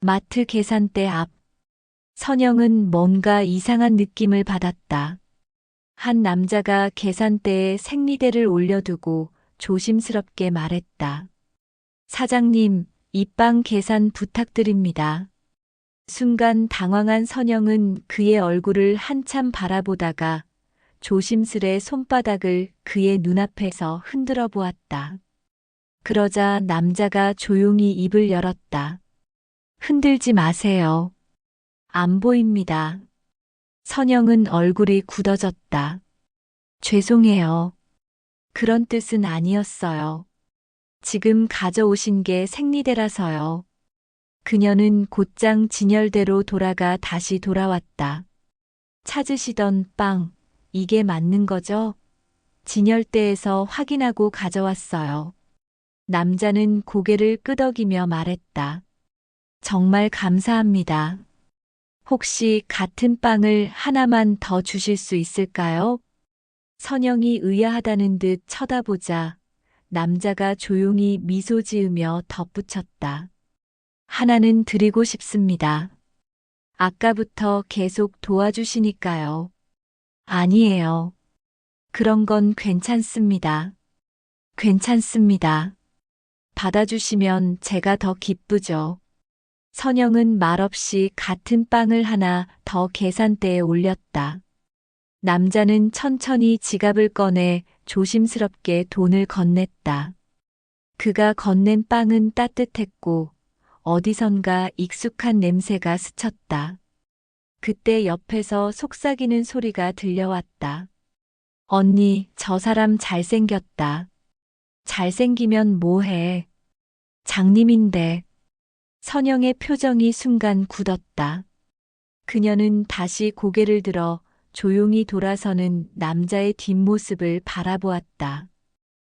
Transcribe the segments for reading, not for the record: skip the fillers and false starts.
마트 계산대 앞. 선영은 뭔가 이상한 느낌을 받았다. 한 남자가 계산대에 생리대를 올려두고 조심스럽게 말했다. 사장님, 이 빵 계산 부탁드립니다. 순간 당황한 선영은 그의 얼굴을 한참 바라보다가 조심스레 손바닥을 그의 눈앞에서 흔들어 보았다. 그러자 남자가 조용히 입을 열었다. 흔들지 마세요. 안 보입니다. 선영은 얼굴이 굳어졌다. 죄송해요. 그런 뜻은 아니었어요. 지금 가져오신 게 생리대라서요. 그녀는 곧장 진열대로 돌아가 다시 돌아왔다. 찾으시던 빵, 이게 맞는 거죠? 진열대에서 확인하고 가져왔어요. 남자는 고개를 끄덕이며 말했다. 정말 감사합니다. 혹시 같은 빵을 하나만 더 주실 수 있을까요? 선영이 의아하다는 듯 쳐다보자 남자가 조용히 미소 지으며 덧붙였다. 하나는 드리고 싶습니다. 아까부터 계속 도와주시니까요. 아니에요. 그런 건 괜찮습니다. 괜찮습니다. 받아주시면 제가 더 기쁘죠. 선영은 말없이 같은 빵을 하나 더 계산대에 올렸다. 남자는 천천히 지갑을 꺼내 조심스럽게 돈을 건넸다. 그가 건넨 빵은 따뜻했고 어디선가 익숙한 냄새가 스쳤다. 그때 옆에서 속삭이는 소리가 들려왔다. 언니, 저 사람 잘생겼다. 잘생기면 뭐해? 장님인데. 선영의 표정이 순간 굳었다. 그녀는 다시 고개를 들어 조용히 돌아서는 남자의 뒷모습을 바라보았다.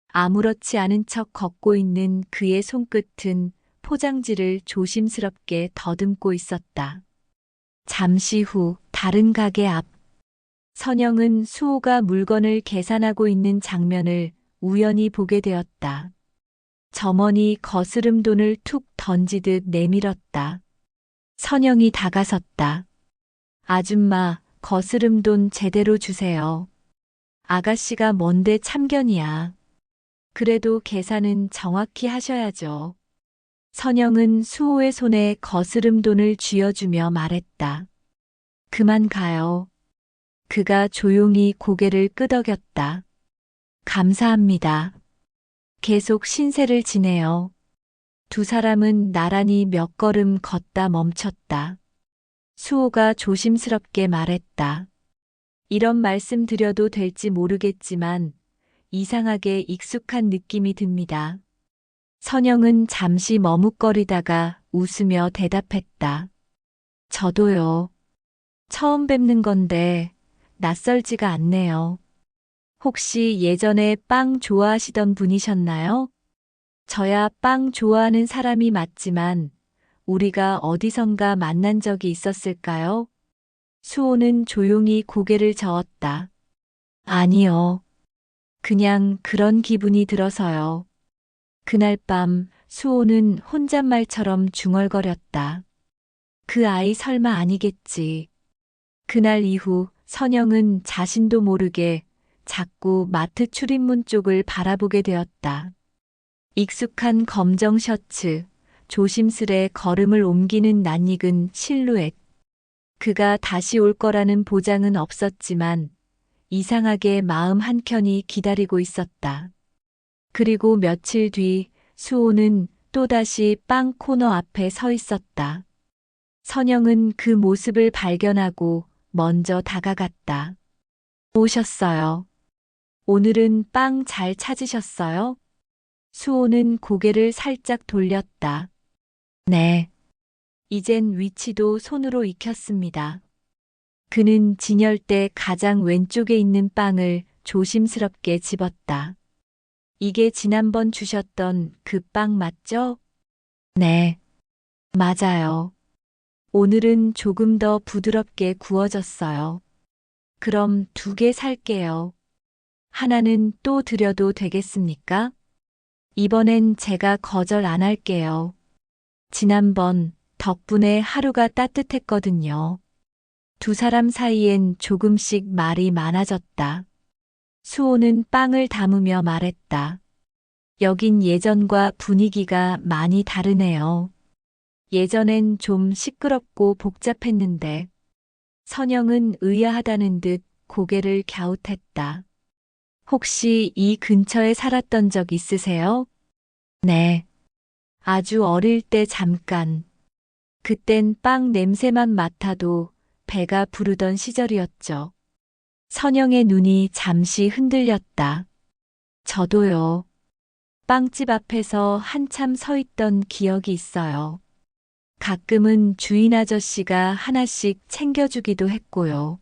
아무렇지 않은 척 걷고 있는 그의 손끝은 포장지를 조심스럽게 더듬고 있었다. 잠시 후 다른 가게 앞. 선영은 수호가 물건을 계산하고 있는 장면을 우연히 보게 되었다. 점원이 거스름 돈을 툭 던지듯 내밀었다. 선영이 다가섰다. 아줌마, 거스름 돈 제대로 주세요. 아가씨가 뭔데 참견이야. 그래도 계산은 정확히 하셔야죠. 선영은 수호의 손에 거스름 돈을 쥐어주며 말했다. 그만 가요. 그가 조용히 고개를 끄덕였다. 감사합니다. 계속 신세를 지내요. 두 사람은 나란히 몇 걸음 걷다 멈췄다. 수호가 조심스럽게 말했다. 이런 말씀 드려도 될지 모르겠지만 이상하게 익숙한 느낌이 듭니다. 선영은 잠시 머뭇거리다가 웃으며 대답했다. 저도요. 처음 뵙는 건데 낯설지가 않네요. 혹시 예전에 빵 좋아하시던 분이셨나요? 저야 빵 좋아하는 사람이 맞지만 우리가 어디선가 만난 적이 있었을까요? 수호는 조용히 고개를 저었다. 아니요. 그냥 그런 기분이 들어서요. 그날 밤 수호는 혼잣말처럼 중얼거렸다. 그 아이 설마 아니겠지. 그날 이후 선영은 자신도 모르게 자꾸 마트 출입문 쪽을 바라보게 되었다. 익숙한 검정 셔츠, 조심스레 걸음을 옮기는 낯익은 실루엣. 그가 다시 올 거라는 보장은 없었지만 이상하게 마음 한켠이 기다리고 있었다. 그리고 며칠 뒤 수호는 또다시 빵 코너 앞에 서 있었다. 선영은 그 모습을 발견하고 먼저 다가갔다. 오셨어요. 오늘은 빵 잘 찾으셨어요? 수호는 고개를 살짝 돌렸다. 네. 이젠 위치도 손으로 익혔습니다. 그는 진열대 가장 왼쪽에 있는 빵을 조심스럽게 집었다. 이게 지난번 주셨던 그 빵 맞죠? 네. 맞아요. 오늘은 조금 더 부드럽게 구워졌어요. 그럼 2개 살게요. 하나는 또 드려도 되겠습니까? 이번엔 제가 거절 안 할게요. 지난번 덕분에 하루가 따뜻했거든요. 두 사람 사이엔 조금씩 말이 많아졌다. 수호는 빵을 담으며 말했다. 여긴 예전과 분위기가 많이 다르네요. 예전엔 좀 시끄럽고 복잡했는데 선영은 의아하다는 듯 고개를 갸웃했다. 혹시 이 근처에 살았던 적 있으세요? 네. 아주 어릴 때 잠깐. 그땐 빵 냄새만 맡아도 배가 부르던 시절이었죠. 선영의 눈이 잠시 흔들렸다. 저도요. 빵집 앞에서 한참 서 있던 기억이 있어요. 가끔은 주인 아저씨가 하나씩 챙겨주기도 했고요.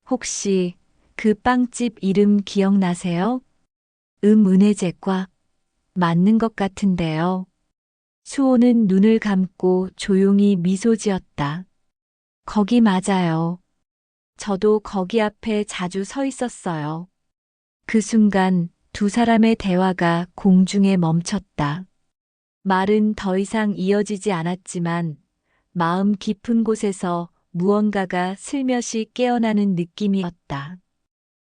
혹시 그 빵집 이름 기억나세요? 은혜제과. 맞는 것 같은데요. 수호는 눈을 감고 조용히 미소 지었다. 거기 맞아요. 저도 거기 앞에 자주 서 있었어요. 그 순간 두 사람의 대화가 공중에 멈췄다. 말은 더 이상 이어지지 않았지만 마음 깊은 곳에서 무언가가 슬며시 깨어나는 느낌이었다.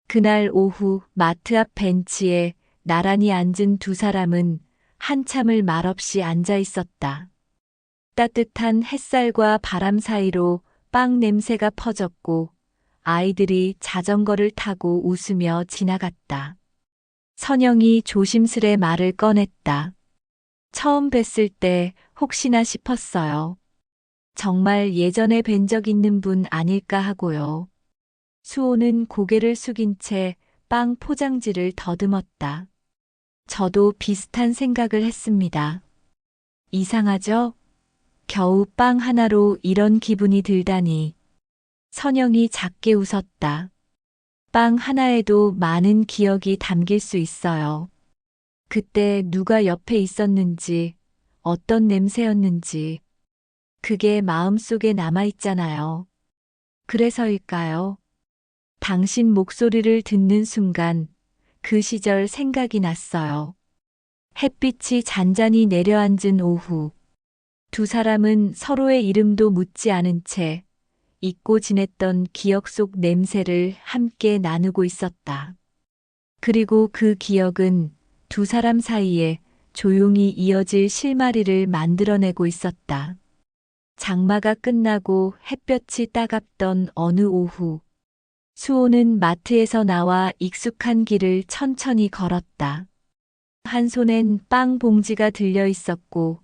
그날 오후 마트 앞 벤치에 나란히 앉은 두 사람은 한참을 말없이 앉아 있었다. 따뜻한 햇살과 바람 사이로 빵 냄새가 퍼졌고 아이들이 자전거를 타고 웃으며 지나갔다. 선영이 조심스레 말을 꺼냈다. 처음 뵀을 때 혹시나 싶었어요. 정말 예전에 뵌 적 있는 분 아닐까 하고요. 수호는 고개를 숙인 채 빵 포장지를 더듬었다. 저도 비슷한 생각을 했습니다. 이상하죠? 겨우 빵 하나로 이런 기분이 들다니. 선영이 작게 웃었다. 빵 하나에도 많은 기억이 담길 수 있어요. 그때 누가 옆에 있었는지, 어떤 냄새였는지, 그게 마음속에 남아있잖아요. 그래서일까요? 당신 목소리를 듣는 순간 그 시절 생각이 났어요. 햇빛이 잔잔히 내려앉은 오후. 두 사람은 서로의 이름도 묻지 않은 채 잊고 지냈던 기억 속 냄새를 함께 나누고 있었다. 그리고 그 기억은 두 사람 사이에 조용히 이어질 실마리를 만들어내고 있었다. 장마가 끝나고 햇볕이 따갑던 어느 오후, 수호는 마트에서 나와 익숙한 길을 천천히 걸었다. 한 손엔 빵 봉지가 들려 있었고,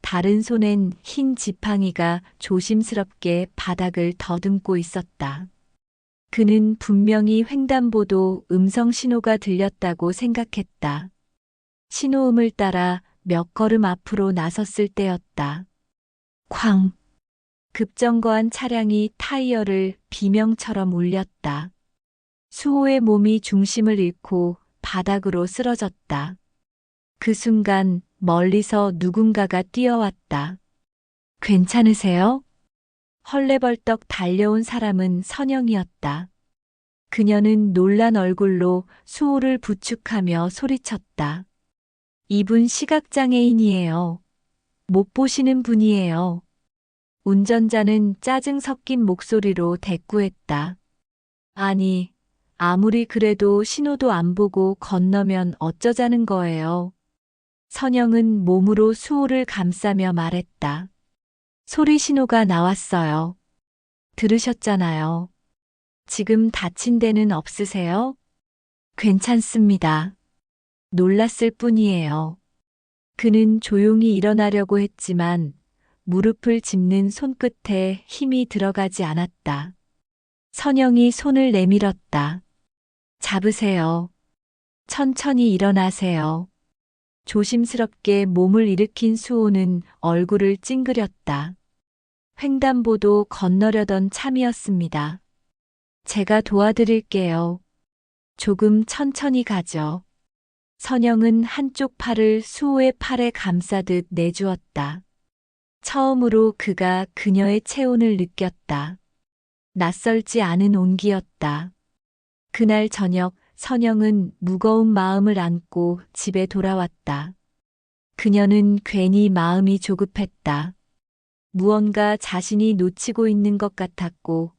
다른 손엔 흰 지팡이가 조심스럽게 바닥을 더듬고 있었다. 그는 분명히 횡단보도 음성 신호가 들렸다고 생각했다. 신호음을 따라 몇 걸음 앞으로 나섰을 때였다. 쾅! 급정거한 차량이 타이어를 비명처럼 울렸다. 수호의 몸이 중심을 잃고 바닥으로 쓰러졌다. 그 순간 멀리서 누군가가 뛰어왔다. 괜찮으세요? 헐레벌떡 달려온 사람은 선영이었다. 그녀는 놀란 얼굴로 수호를 부축하며 소리쳤다. 이분 시각장애인이에요. 못 보시는 분이에요. 운전자는 짜증 섞인 목소리로 대꾸했다. 아니, 아무리 그래도 신호도 안 보고 건너면 어쩌자는 거예요. 선영은 몸으로 수호를 감싸며 말했다. 소리 신호가 나왔어요. 들으셨잖아요. 지금 다친 데는 없으세요? 괜찮습니다. 놀랐을 뿐이에요. 그는 조용히 일어나려고 했지만 무릎을 짚는 손끝에 힘이 들어가지 않았다. 선영이 손을 내밀었다. 잡으세요. 천천히 일어나세요. 조심스럽게 몸을 일으킨 수호는 얼굴을 찡그렸다. 횡단보도 건너려던 참이었습니다. 제가 도와드릴게요. 조금 천천히 가죠. 선영은 한쪽 팔을 수호의 팔에 감싸듯 내주었다. 처음으로 그가 그녀의 체온을 느꼈다. 낯설지 않은 온기였다. 그날 저녁 선영은 무거운 마음을 안고 집에 돌아왔다. 그녀는 괜히 마음이 조급했다. 무언가 자신이 놓치고 있는 것 같았고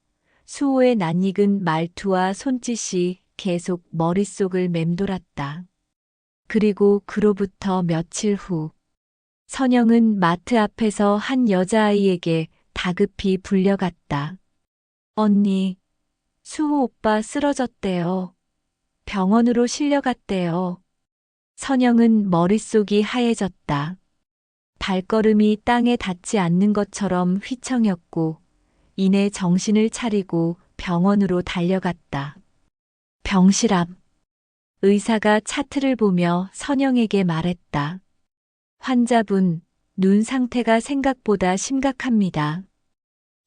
수호의 낯익은 말투와 손짓이 계속 머릿속을 맴돌았다. 그리고 그로부터 며칠 후 선영은 마트 앞에서 한 여자아이에게 다급히 불려갔다. 언니, 수호 오빠 쓰러졌대요. 병원으로 실려갔대요. 선영은 머릿속이 하얘졌다. 발걸음이 땅에 닿지 않는 것처럼 휘청였고 이내 정신을 차리고 병원으로 달려갔다. 병실 앞 의사가 차트를 보며 선영에게 말했다. 환자분, 눈 상태가 생각보다 심각합니다.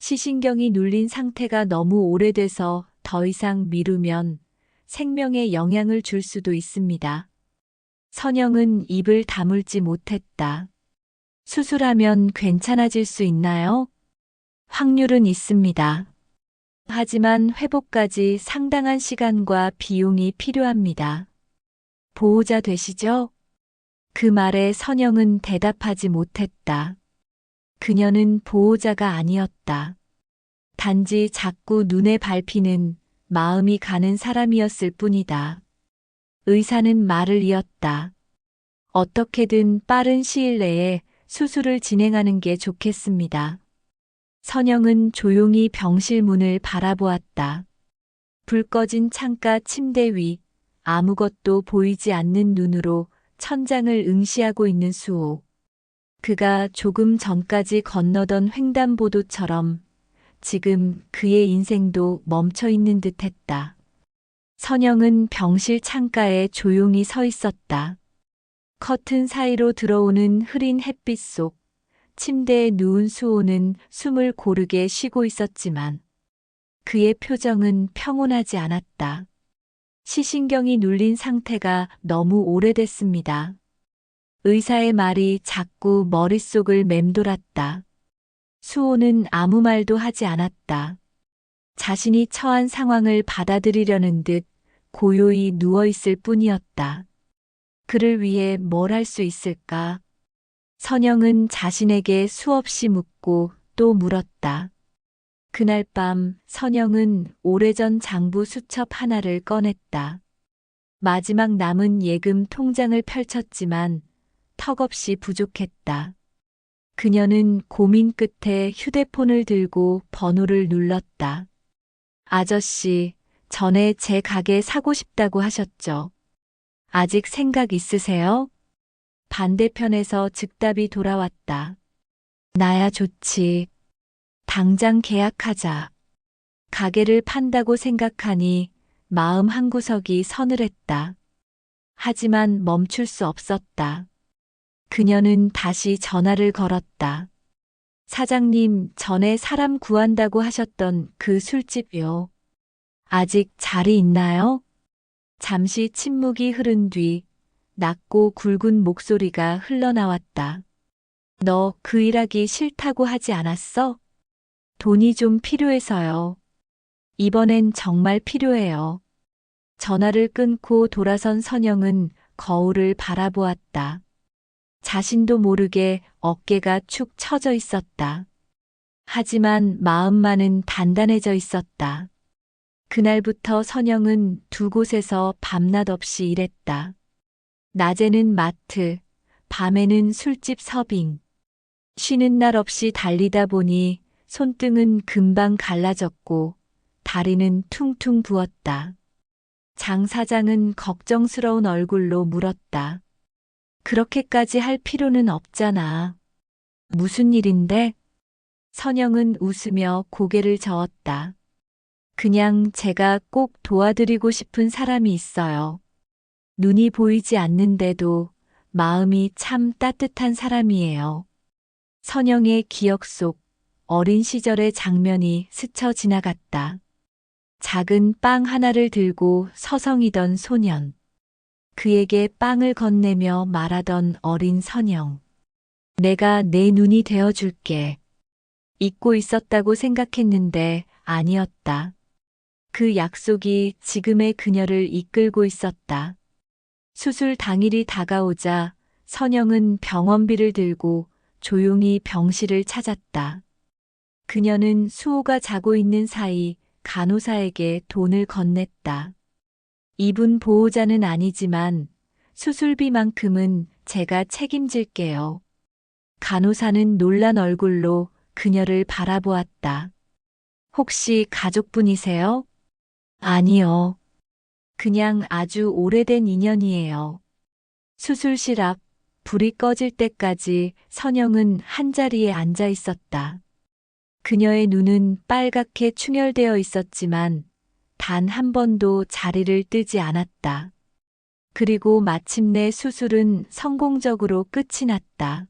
시신경이 눌린 상태가 너무 오래돼서 더 이상 미루면 생명에 영향을 줄 수도 있습니다. 선영은 입을 다물지 못했다. 수술하면 괜찮아질 수 있나요? 확률은 있습니다. 하지만 회복까지 상당한 시간과 비용이 필요합니다. 보호자 되시죠? 그 말에 선영은 대답하지 못했다. 그녀는 보호자가 아니었다. 단지 자꾸 눈에 밟히는 마음이 가는 사람이었을 뿐이다. 의사는 말을 이었다. 어떻게든 빠른 시일 내에 수술을 진행하는 게 좋겠습니다. 선영은 조용히 병실 문을 바라보았다. 불 꺼진 창가 침대 위 아무것도 보이지 않는 눈으로 천장을 응시하고 있는 수호. 그가 조금 전까지 건너던 횡단보도처럼 지금 그의 인생도 멈춰 있는 듯 했다. 선영은 병실 창가에 조용히 서 있었다. 커튼 사이로 들어오는 흐린 햇빛 속 침대에 누운 수호는 숨을 고르게 쉬고 있었지만 그의 표정은 평온하지 않았다. 시신경이 눌린 상태가 너무 오래됐습니다. 의사의 말이 자꾸 머릿속을 맴돌았다. 수호는 아무 말도 하지 않았다. 자신이 처한 상황을 받아들이려는 듯 고요히 누워있을 뿐이었다. 그를 위해 뭘 할 수 있을까? 선영은 자신에게 수없이 묻고 또 물었다. 그날 밤 선영은 오래전 장부 수첩 하나를 꺼냈다. 마지막 남은 예금 통장을 펼쳤지만 턱없이 부족했다. 그녀는 고민 끝에 휴대폰을 들고 번호를 눌렀다. 아저씨, 전에 제 가게 사고 싶다고 하셨죠? 아직 생각 있으세요? 반대편에서 즉답이 돌아왔다. 나야 좋지. 당장 계약하자. 가게를 판다고 생각하니 마음 한구석이 서늘했다. 하지만 멈출 수 없었다. 그녀는 다시 전화를 걸었다. 사장님, 전에 사람 구한다고 하셨던 그 술집이요. 아직 자리 있나요? 잠시 침묵이 흐른 뒤 낮고 굵은 목소리가 흘러나왔다. 너 그 일하기 싫다고 하지 않았어? 돈이 좀 필요해서요. 이번엔 정말 필요해요. 전화를 끊고 돌아선 선영은 거울을 바라보았다. 자신도 모르게 어깨가 축 처져 있었다. 하지만 마음만은 단단해져 있었다. 그날부터 선영은 두 곳에서 밤낮 없이 일했다. 낮에는 마트, 밤에는 술집 서빙. 쉬는 날 없이 달리다 보니 손등은 금방 갈라졌고 다리는 퉁퉁 부었다. 장 사장은 걱정스러운 얼굴로 물었다. 그렇게까지 할 필요는 없잖아. 무슨 일인데? 선영은 웃으며 고개를 저었다. 그냥 제가 꼭 도와드리고 싶은 사람이 있어요. 눈이 보이지 않는데도 마음이 참 따뜻한 사람이에요. 선영의 기억 속 어린 시절의 장면이 스쳐 지나갔다. 작은 빵 하나를 들고 서성이던 소년. 그에게 빵을 건네며 말하던 어린 선영. 내가 내 눈이 되어줄게. 잊고 있었다고 생각했는데 아니었다. 그 약속이 지금의 그녀를 이끌고 있었다. 수술 당일이 다가오자 선영은 병원비를 들고 조용히 병실을 찾았다. 그녀는 수호가 자고 있는 사이 간호사에게 돈을 건넸다. 이분 보호자는 아니지만 수술비만큼은 제가 책임질게요. 간호사는 놀란 얼굴로 그녀를 바라보았다. 혹시 가족분이세요? 아니요. 그냥 아주 오래된 인연이에요. 수술실 앞 불이 꺼질 때까지 선영은 한자리에 앉아 있었다. 그녀의 눈은 빨갛게 충혈되어 있었지만 단 한 번도 자리를 뜨지 않았다. 그리고 마침내 수술은 성공적으로 끝이 났다.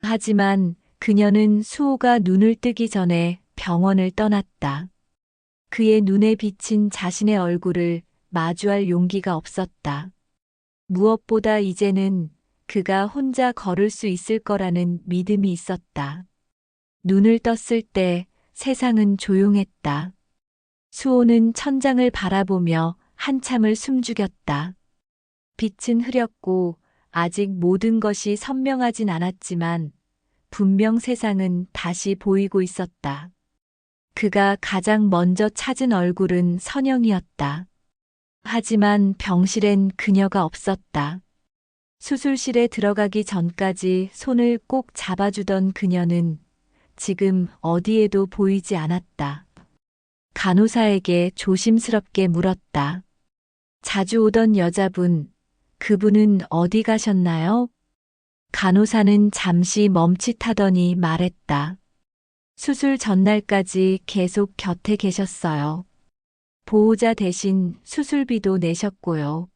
하지만 그녀는 수호가 눈을 뜨기 전에 병원을 떠났다. 그의 눈에 비친 자신의 얼굴을 마주할 용기가 없었다. 무엇보다 이제는 그가 혼자 걸을 수 있을 거라는 믿음이 있었다. 눈을 떴을 때 세상은 조용했다. 수호는 천장을 바라보며 한참을 숨죽였다. 빛은 흐렸고 아직 모든 것이 선명하진 않았지만 분명 세상은 다시 보이고 있었다. 그가 가장 먼저 찾은 얼굴은 선영이었다. 하지만 병실엔 그녀가 없었다. 수술실에 들어가기 전까지 손을 꼭 잡아주던 그녀는 지금 어디에도 보이지 않았다. 간호사에게 조심스럽게 물었다. 자주 오던 여자분, 그분은 어디 가셨나요? 간호사는 잠시 멈칫하더니 말했다. 수술 전날까지 계속 곁에 계셨어요. 보호자 대신 수술비도 내셨고요.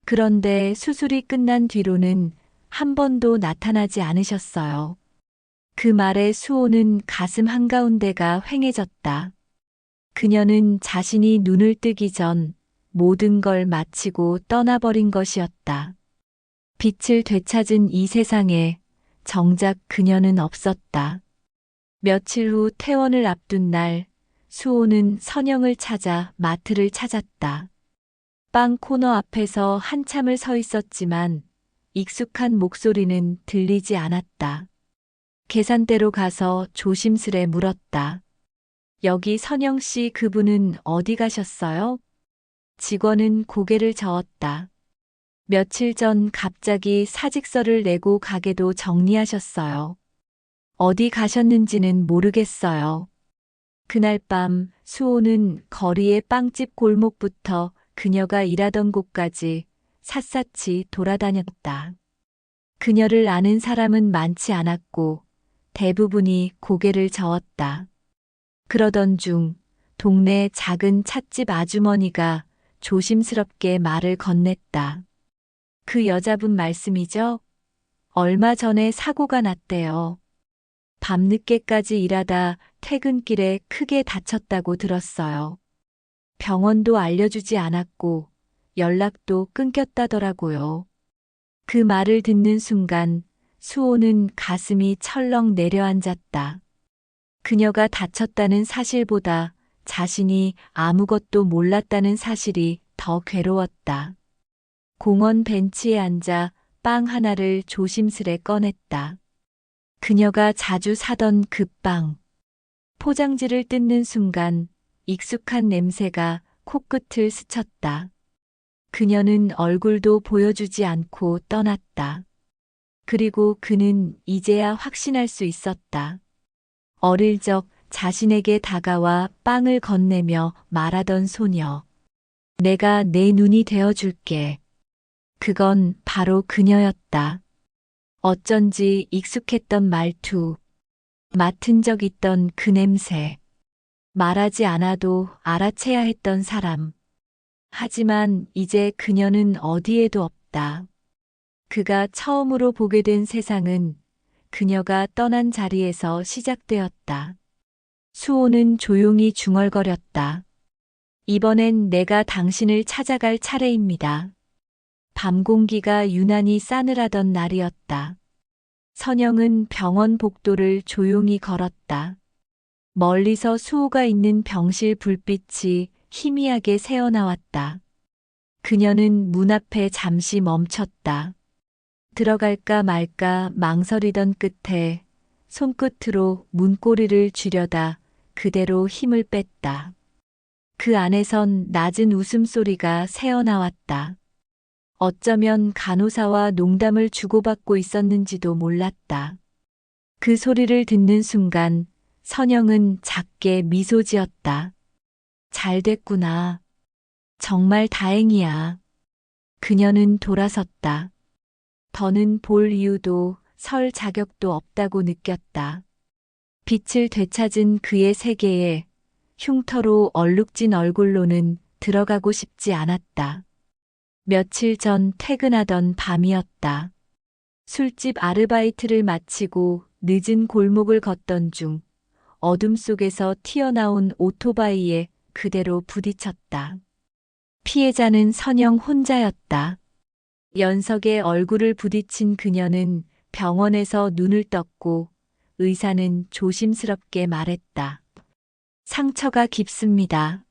그런데 수술이 끝난 뒤로는 한 번도 나타나지 않으셨어요. 그 말에 수호는 가슴 한가운데가 휑해졌다. 그녀는 자신이 눈을 뜨기 전 모든 걸 마치고 떠나버린 것이었다. 빛을 되찾은 이 세상에 정작 그녀는 없었다. 며칠 후 퇴원을 앞둔 날, 수호는 선영을 찾아 마트를 찾았다. 빵 코너 앞에서 한참을 서 있었지만 익숙한 목소리는 들리지 않았다. 계산대로 가서 조심스레 물었다. 여기 선영 씨, 그분은 어디 가셨어요? 직원은 고개를 저었다. 며칠 전 갑자기 사직서를 내고 가게도 정리하셨어요. 어디 가셨는지는 모르겠어요. 그날 밤 수호는 거리의 빵집 골목부터 그녀가 일하던 곳까지 샅샅이 돌아다녔다. 그녀를 아는 사람은 많지 않았고 대부분이 고개를 저었다. 그러던 중 동네 작은 찻집 아주머니가 조심스럽게 말을 건넸다. 그 여자분 말씀이죠? 얼마 전에 사고가 났대요. 밤늦게까지 일하다 퇴근길에 크게 다쳤다고 들었어요. 병원도 알려주지 않았고 연락도 끊겼다더라고요. 그 말을 듣는 순간 수호는 가슴이 철렁 내려앉았다. 그녀가 다쳤다는 사실보다 자신이 아무것도 몰랐다는 사실이 더 괴로웠다. 공원 벤치에 앉아 빵 하나를 조심스레 꺼냈다. 그녀가 자주 사던 그 빵. 포장지를 뜯는 순간 익숙한 냄새가 코끝을 스쳤다. 그녀는 얼굴도 보여주지 않고 떠났다. 그리고 그는 이제야 확신할 수 있었다. 어릴 적 자신에게 다가와 빵을 건네며 말하던 소녀. 내가 내 눈이 되어줄게. 그건 바로 그녀였다. 어쩐지 익숙했던 말투, 맡은 적 있던 그 냄새, 말하지 않아도 알아채야 했던 사람. 하지만 이제 그녀는 어디에도 없다. 그가 처음으로 보게 된 세상은 그녀가 떠난 자리에서 시작되었다. 수호는 조용히 중얼거렸다. 이번엔 내가 당신을 찾아갈 차례입니다. 밤 공기가 유난히 싸늘하던 날이었다. 선영은 병원 복도를 조용히 걸었다. 멀리서 수호가 있는 병실 불빛이 희미하게 새어나왔다. 그녀는 문 앞에 잠시 멈췄다. 들어갈까 말까 망설이던 끝에 손끝으로 문고리를 쥐려다 그대로 힘을 뺐다. 그 안에선 낮은 웃음소리가 새어나왔다. 어쩌면 간호사와 농담을 주고받고 있었는지도 몰랐다. 그 소리를 듣는 순간 선영은 작게 미소 지었다. 잘 됐구나. 정말 다행이야. 그녀는 돌아섰다. 더는 볼 이유도 설 자격도 없다고 느꼈다. 빛을 되찾은 그의 세계에 흉터로 얼룩진 얼굴로는 들어가고 싶지 않았다. 며칠 전 퇴근하던 밤이었다. 술집 아르바이트를 마치고 늦은 골목을 걷던 중 어둠 속에서 튀어나온 오토바이에 그대로 부딪혔다. 피해자는 선영 혼자였다. 연석의 얼굴을 부딪힌 그녀는 병원에서 눈을 떴고 의사는 조심스럽게 말했다. 상처가 깊습니다.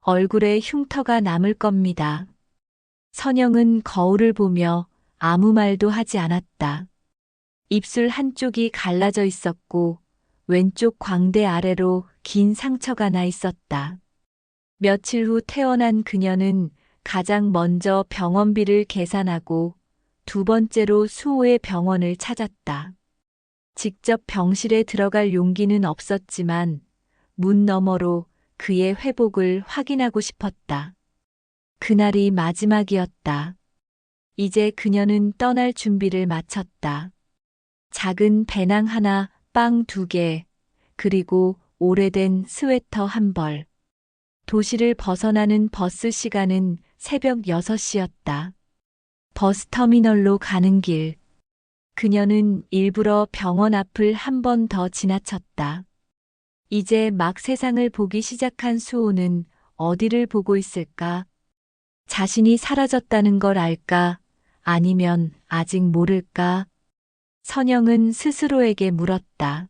얼굴에 흉터가 남을 겁니다. 선영은 거울을 보며 아무 말도 하지 않았다. 입술 한쪽이 갈라져 있었고 왼쪽 광대 아래로 긴 상처가 나 있었다. 며칠 후 퇴원한 그녀는 가장 먼저 병원비를 계산하고 두 번째로 수호의 병원을 찾았다. 직접 병실에 들어갈 용기는 없었지만 문 너머로 그의 회복을 확인하고 싶었다. 그날이 마지막이었다. 이제 그녀는 떠날 준비를 마쳤다. 작은 배낭 하나, 빵 2개, 그리고 오래된 스웨터 1벌. 도시를 벗어나는 버스 시간은 새벽 6시였다. 버스터미널로 가는 길. 그녀는 일부러 병원 앞을 한 번 더 지나쳤다. 이제 막 세상을 보기 시작한 수호는 어디를 보고 있을까? 자신이 사라졌다는 걸 알까? 아니면 아직 모를까? 선영은 스스로에게 물었다.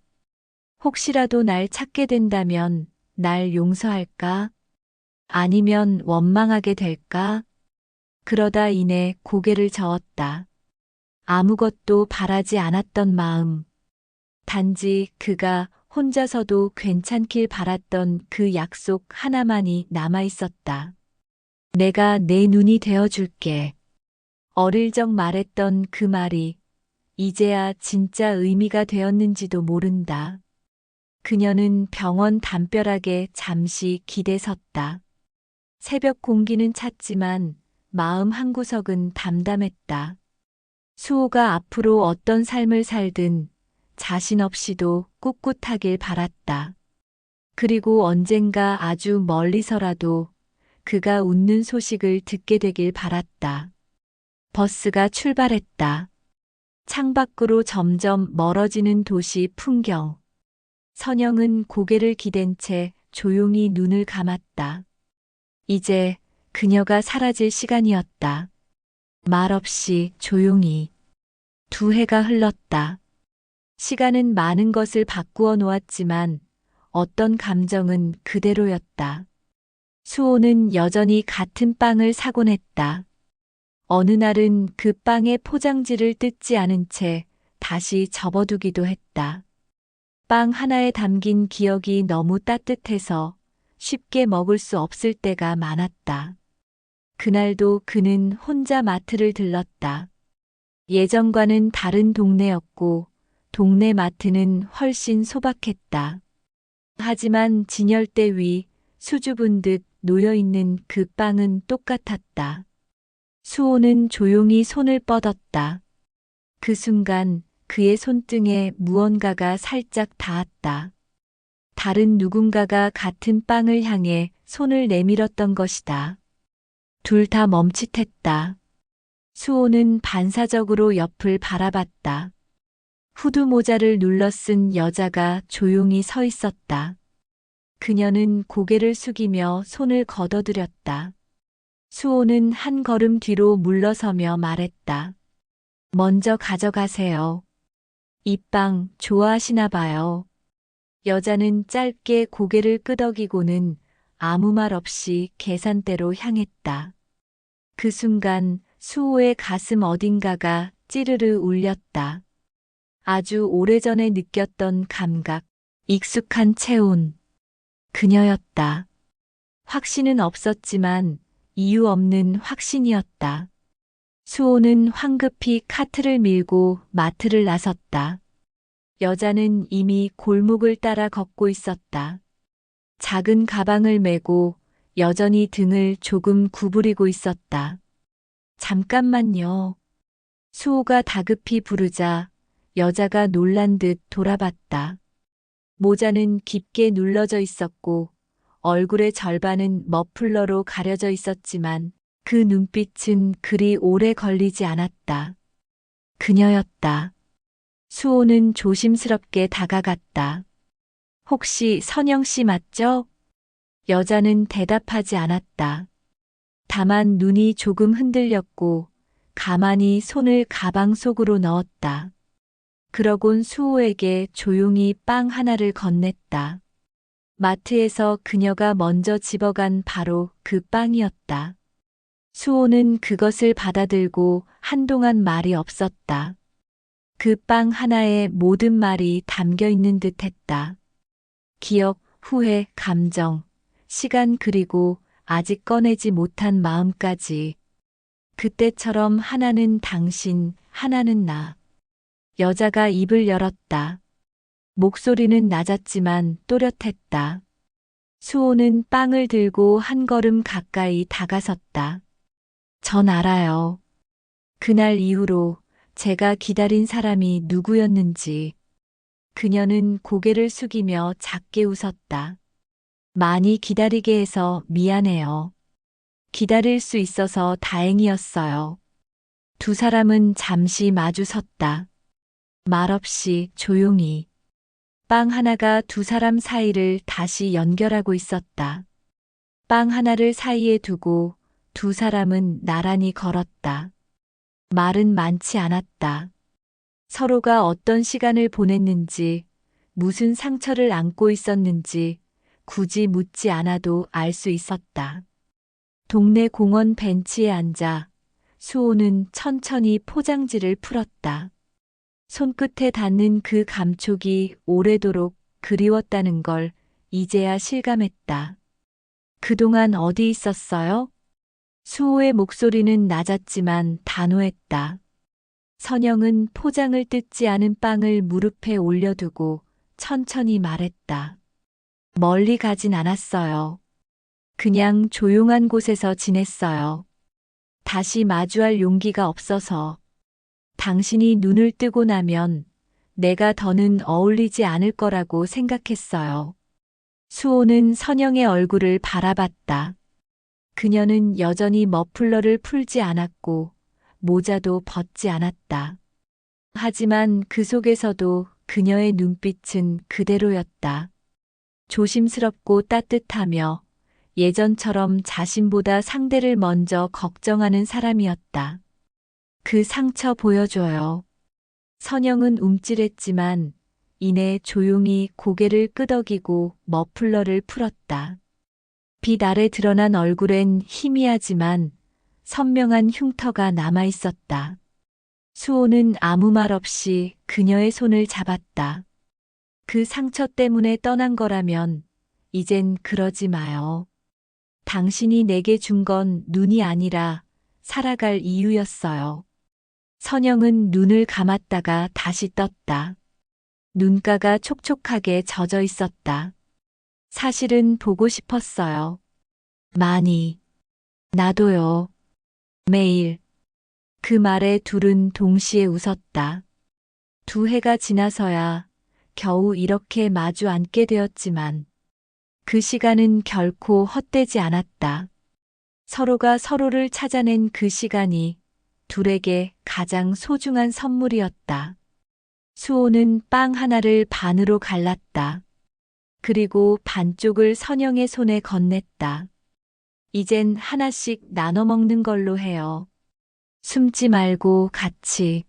혹시라도 날 찾게 된다면 날 용서할까? 아니면 원망하게 될까? 그러다 이내 고개를 저었다. 아무것도 바라지 않았던 마음. 단지 그가 혼자서도 괜찮길 바랐던 그 약속 하나만이 남아 있었다. 내가 내 눈이 되어줄게. 어릴 적 말했던 그 말이 이제야 진짜 의미가 되었는지도 모른다. 그녀는 병원 담벼락에 잠시 기대섰다. 새벽 공기는 찼지만 마음 한구석은 담담했다. 수호가 앞으로 어떤 삶을 살든 자신 없이도 꿋꿋하길 바랐다. 그리고 언젠가 아주 멀리서라도 그가 웃는 소식을 듣게 되길 바랐다. 버스가 출발했다. 창밖으로 점점 멀어지는 도시 풍경. 선영은 고개를 기댄 채 조용히 눈을 감았다. 이제 그녀가 사라질 시간이었다. 말없이 조용히. 2해가 흘렀다. 시간은 많은 것을 바꾸어 놓았지만 어떤 감정은 그대로였다. 수호는 여전히 같은 빵을 사곤 했다. 어느 날은 그 빵의 포장지를 뜯지 않은 채 다시 접어두기도 했다. 빵 하나에 담긴 기억이 너무 따뜻해서 쉽게 먹을 수 없을 때가 많았다. 그날도 그는 혼자 마트를 들렀다. 예전과는 다른 동네였고 동네 마트는 훨씬 소박했다. 하지만 진열대 위 수줍은 듯 놓여있는 그 빵은 똑같았다. 수호는 조용히 손을 뻗었다. 그 순간 그의 손등에 무언가가 살짝 닿았다. 다른 누군가가 같은 빵을 향해 손을 내밀었던 것이다. 둘 다 멈칫했다. 수호는 반사적으로 옆을 바라봤다. 후드 모자를 눌러 쓴 여자가 조용히 서 있었다. 그녀는 고개를 숙이며 손을 걷어들였다. 수호는 한 걸음 뒤로 물러서며 말했다. 먼저 가져가세요. 이 빵 좋아하시나 봐요. 여자는 짧게 고개를 끄덕이고는 아무 말 없이 계산대로 향했다. 그 순간 수호의 가슴 어딘가가 찌르르 울렸다. 아주 오래전에 느꼈던 감각, 익숙한 체온. 그녀였다. 확신은 없었지만 이유 없는 확신이었다. 수호는 황급히 카트를 밀고 마트를 나섰다. 여자는 이미 골목을 따라 걷고 있었다. 작은 가방을 메고 여전히 등을 조금 구부리고 있었다. 잠깐만요. 수호가 다급히 부르자 여자가 놀란 듯 돌아봤다. 모자는 깊게 눌러져 있었고 얼굴의 절반은 머플러로 가려져 있었지만 그 눈빛은 그리 오래 걸리지 않았다. 그녀였다. 수호는 조심스럽게 다가갔다. 혹시 선영 씨 맞죠? 여자는 대답하지 않았다. 다만 눈이 조금 흔들렸고 가만히 손을 가방 속으로 넣었다. 그러곤 수호에게 조용히 빵 하나를 건넸다. 마트에서 그녀가 먼저 집어간 바로 그 빵이었다. 수호는 그것을 받아들고 한동안 말이 없었다. 그 빵 하나에 모든 말이 담겨 있는 듯 했다. 기억, 후회, 감정, 시간 그리고 아직 꺼내지 못한 마음까지. 그때처럼 하나는 당신, 하나는 나. 여자가 입을 열었다. 목소리는 낮았지만 또렷했다. 수호는 빵을 들고 한 걸음 가까이 다가섰다. 전 알아요. 그날 이후로 제가 기다린 사람이 누구였는지. 그녀는 고개를 숙이며 작게 웃었다. 많이 기다리게 해서 미안해요. 기다릴 수 있어서 다행이었어요. 두 사람은 잠시 마주 섰다. 말없이 조용히. 빵 하나가 두 사람 사이를 다시 연결하고 있었다. 빵 하나를 사이에 두고 두 사람은 나란히 걸었다. 말은 많지 않았다. 서로가 어떤 시간을 보냈는지, 무슨 상처를 안고 있었는지 굳이 묻지 않아도 알 수 있었다. 동네 공원 벤치에 앉아 수호는 천천히 포장지를 풀었다. 손끝에 닿는 그 감촉이 오래도록 그리웠다는 걸 이제야 실감했다. 그동안 어디 있었어요? 수호의 목소리는 낮았지만 단호했다. 선영은 포장을 뜯지 않은 빵을 무릎에 올려두고 천천히 말했다. 멀리 가진 않았어요. 그냥 조용한 곳에서 지냈어요. 다시 마주할 용기가 없어서. 당신이 눈을 뜨고 나면 내가 더는 어울리지 않을 거라고 생각했어요. 수호는 선영의 얼굴을 바라봤다. 그녀는 여전히 머플러를 풀지 않았고 모자도 벗지 않았다. 하지만 그 속에서도 그녀의 눈빛은 그대로였다. 조심스럽고 따뜻하며 예전처럼 자신보다 상대를 먼저 걱정하는 사람이었다. 그 상처 보여줘요. 선영은 움찔했지만 이내 조용히 고개를 끄덕이고 머플러를 풀었다. 빛 아래 드러난 얼굴엔 희미하지만 선명한 흉터가 남아 있었다. 수호는 아무 말 없이 그녀의 손을 잡았다. 그 상처 때문에 떠난 거라면 이젠 그러지 마요. 당신이 내게 준 건 눈이 아니라 살아갈 이유였어요. 선영은 눈을 감았다가 다시 떴다. 눈가가 촉촉하게 젖어 있었다. 사실은 보고 싶었어요. 많이. 나도요. 매일. 그 말에 둘은 동시에 웃었다. 두 해가 지나서야 겨우 이렇게 마주 앉게 되었지만 그 시간은 결코 헛되지 않았다. 서로가 서로를 찾아낸 그 시간이 둘에게 가장 소중한 선물이었다. 수호는 빵 하나를 반으로 갈랐다. 그리고 반쪽을 선영의 손에 건넸다. 이젠 하나씩 나눠 먹는 걸로 해요. 숨지 말고 같이.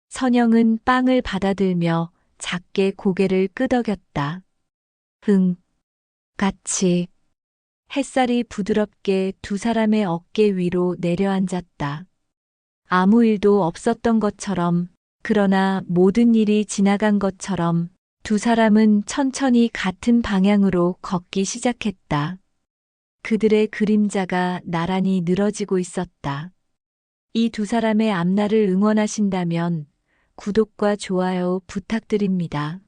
선영은 빵을 받아들며 작게 고개를 끄덕였다. 응, 같이. 햇살이 부드럽게 두 사람의 어깨 위로 내려앉았다. 아무 일도 없었던 것처럼, 그러나 모든 일이 지나간 것처럼 두 사람은 천천히 같은 방향으로 걷기 시작했다. 그들의 그림자가 나란히 늘어지고 있었다. 이 두 사람의 앞날을 응원하신다면 구독과 좋아요 부탁드립니다.